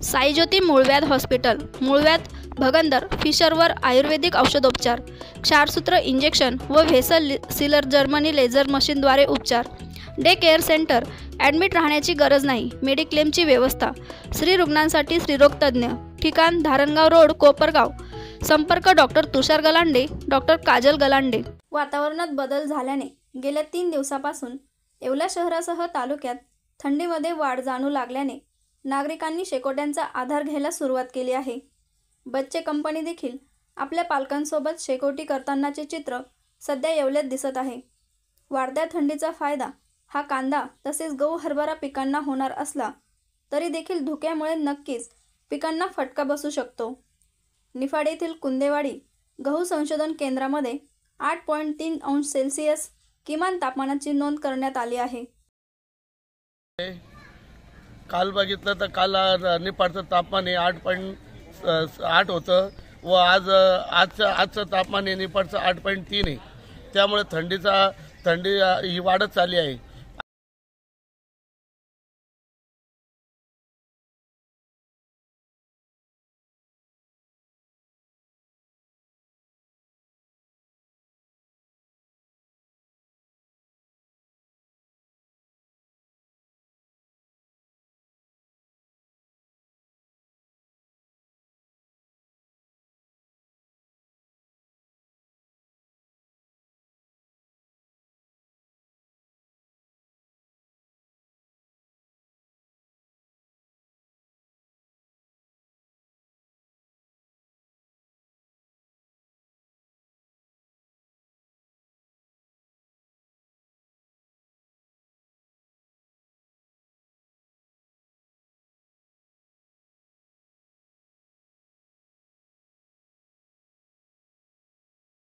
साईज्योती मूळव्याध हॉस्पिटल, मूळव्याध, भगंदर, फिशरवर आयुर्वेदिक औषधोपचार, क्षारसूत्र इंजेक्शन व व्हेसल सीलर जर्मनी लेझर मशीनद्वारे उपचार, डे केअर सेंटर, ॲडमिट राहण्याची गरज नाही, मेडिक्लेमची व्यवस्था, स्त्री रुग्णांसाठी स्त्रीरोग तज्ज्ञ, ठिकाण धारणगाव रोड, कोपरगाव, संपर्क डॉक्टर तुषार गलांडे, डॉक्टर काजल गलांडे। वातावरणात बदल झाल्याने गेल्या 3 दिवसापासून येवला शहरासह तालुक्यात थंडीमध्ये वाढ जाणू लागल्याने नागरिकांनी शेकोट्यांचा आधार घ्यायला सुरुवात केली आहे। बच्चे कंपनी देखील आपल्या पालकांसोबत शेकोटी करतानाचे चित्र सध्या येवल्यात दिसत आहे। वाढत्या थंडीचा फायदा हा कांदा तसेच गहू हरभरा पिकांना होणार असला तरी देखील धुक्यामुळे नक्कीच पिकांना फटका बसू शकतो। निफाड येथील कुंदेवाडी गहू संशोधन केंद्रामध्ये 8.3 अंश सेल्सिअस किमान तापमानाची नोंद करण्यात आली आहे। काल बघितलं तर काल निफाडचं तापमान हे 8.8 होतं व आजचं तापमान हे निफाडचं 8.3 आहे। त्यामुळे थंडी ही वाढत चालली आहे।